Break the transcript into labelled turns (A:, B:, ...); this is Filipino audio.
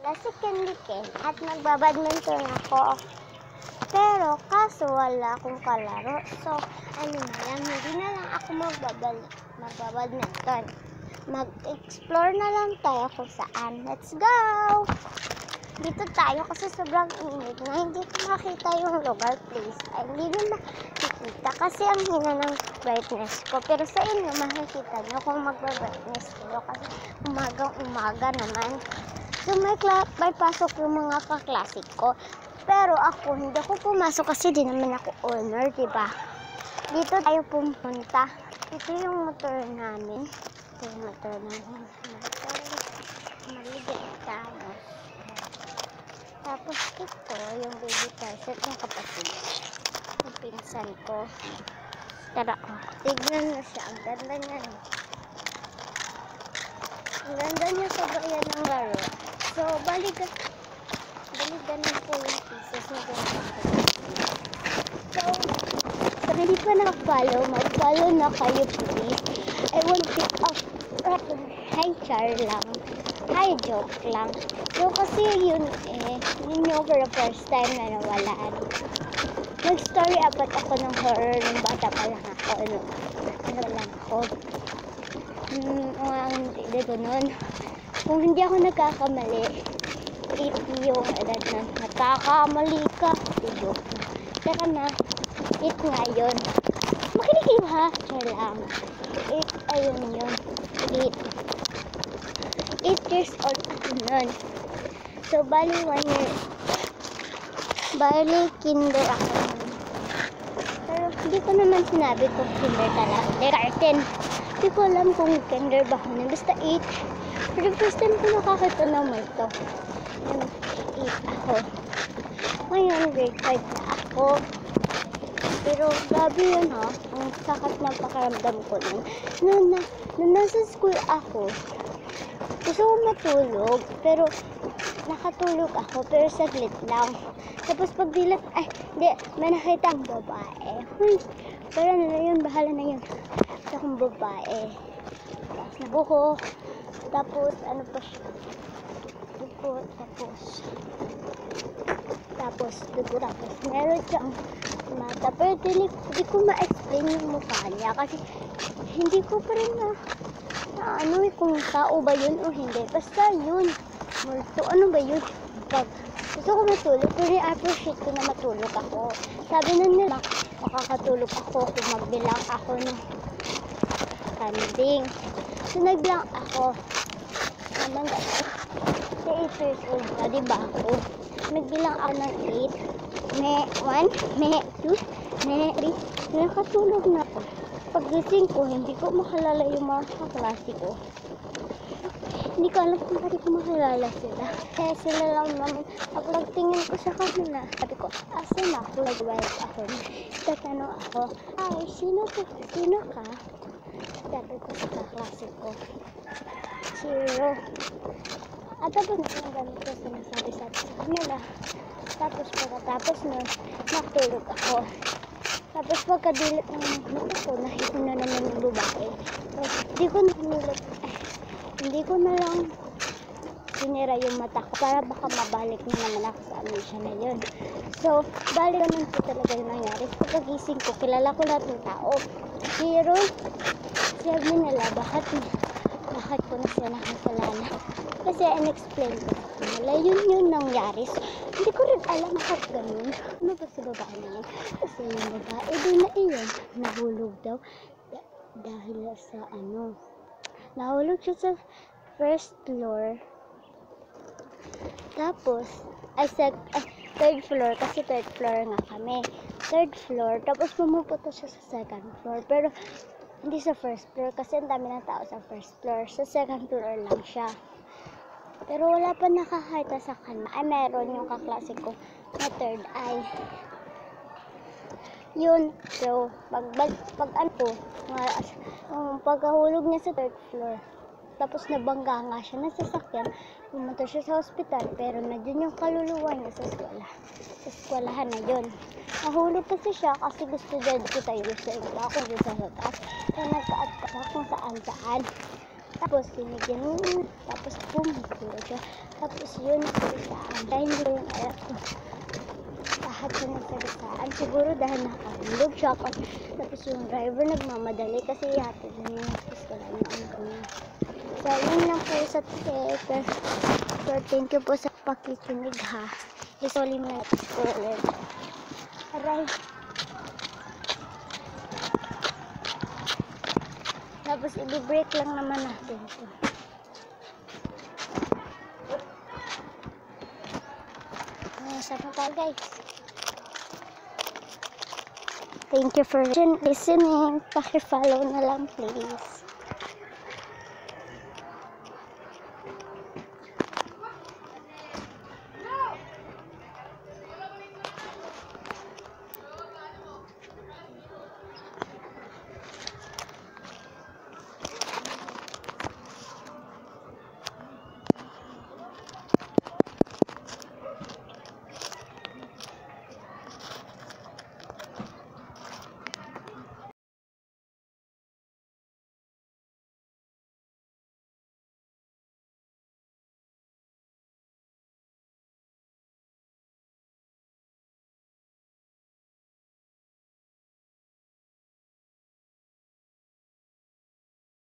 A: Si Candy Ken at magbabadminton ako. Pero kaso wala akong kalaro. So ano na lang, hindi na lang ako magbabadminton. Mag-explore na lang tayo kung saan. Let's go! Dito tayo kasi sobrang init na hindi ko makita yung lugar, please. Ay, hindi nyo makikita kasi ang hina ng brightness ko. Pero sa inyo, makikita nyo kung magba-brightness kayo kasi umagang-umaga naman. So, may pasok yung mga kaklasik ko. Pero ako, hindi ako pumasok kasi di naman ako owner, diba? Dito tayo pumunta. Ito yung motor namin. Ito yung motor namin. Maligay tayo. Tapos ito, yung baby set ng kapatid. Yung pinsan ko. Tara, tignan nyo siya. Ang ganda niya. Ang ganda niya sa bayan ng laro. So, balikan po yung pieces na ganda. So, hindi pa nag-follow, mag-follow na kayo please. I want to pick up. Hi, char lang. Hi, joke lang. So, kasi yun yung for the first time na nawalaan. Nag-story about ako ng horror nung bata pa lang ako. Ano lang ako. Dito nun. Kung hindi ako nagkakamali, 8 yung edad na nagkakamali ka. Joke. Teka na, 8 nga yun. Makinig kayo ha? Char lang. 8, ayun yun. 8 years old ako nun. So, bali 1 year. Bali, kinder ako nun. Pero, hindi ko naman sinabi kung kinder talaga. Garten. Hindi ko alam kung kinder ba ako nun. Basta 8. Pero first time ko nakakita ng multo. 8 ako. Ngayon, grade 5 na ako. Pero, grabe yun ha. Ang sakat ng pakaramdam ko nun. Nung nasa school ako, gusto ko matulog, pero nakatulog ako, pero saglit lang. Tapos pag dilat, hindi, may nakita ang babae. Huy, pero ano na yun, bahala na yun. Ito akong babae. Tapos nabuko. Tapos, ano pa siya? Dugo, tapos, meron siyang mata. Pero hindi ko ma-explain yung mukha niya kasi hindi ko pa rin kung tao ba yun o hindi. Basta yun. Multo. Ano ba yun? Pag gusto ko matulog, pero i-appreciate ko na matulog ako. Sabi nun nila, makakatulog ako kung magbilang ako ng kanding. So, nagbilang ako. Naman ako. 8 years old na, diba ako? Nagbilang ako ng 8. May 1, may 2, may 3. Nakatulog na ako. Paggising ko, hindi ko makalala yung mga kaklase ko. Hindi ko alam kung bakit ko makalala sila. Kaya sila lang naman. Kapag tingin ko sa kanila, sabi ko, asan ako? Nag-wild ako. Tatanong ako, ay, sino ka? Sabi ko sa kaklase ko, 0. At tapos na ganun ko sinasabi sa kanila. Tapos pagkatapos nun, natulog ako. Tapos pagkadilit ng mata ko, nakita na naman yung babae. So, hindi ko na lang sinira yung mata ko para baka mabalik na naman ako sa amnesia na yun. So, balik naman po talaga yung nangyari. Pagkagising ko, kilala ko lahat ng tao. Pero, sabi nila, bakit ko na siya nakasalanan? Kasi in-explain ko nila, yun nangyari. So, hindi ko rin alam bakit ganun. Ano ba sa babae na yun? Kasi yung babae din na iyon, nahulog daw. Dahil sa nahulog siya sa first floor. Tapos, third floor, kasi third floor nga kami. Third floor, tapos pumupunta siya sa second floor. Pero, hindi sa first floor, kasi ang dami ng tao sa first floor. Sa second floor lang siya. Pero wala pa nakakita sa kanya. Ay, meron yung kaklase ko na third eye. Yun. So, pagkahulog niya sa third floor, tapos nabangga nga siya ng sasakyan, pumunta siya sa hospital, pero nandiyan yung kaluluwa niya sa eskwelahan na yun. Nahulog kasi siya kasi gusto dyan kita yung sa iba, kung yun sa taas. Kaya nagkaat ka kung saan. Tapos sinigyan mo, tapos pumiguro siya. Tapos yun, nasagasaan. Dahil hindi ko yung alam kung lahat siya nasagasaan. Siguro dahil nakahulog siya. Tapos yung driver nagmamadali kasi hatid na niya. Tapos wala na ano niya. So, yun lang po sa take. So, thank you po sa pakikinig ha. Isoli mo na ito ulit. Aray. Tapos, i-break lang naman natin ito. Sama pa guys. Thank you for listening. Paki-follow na lang please.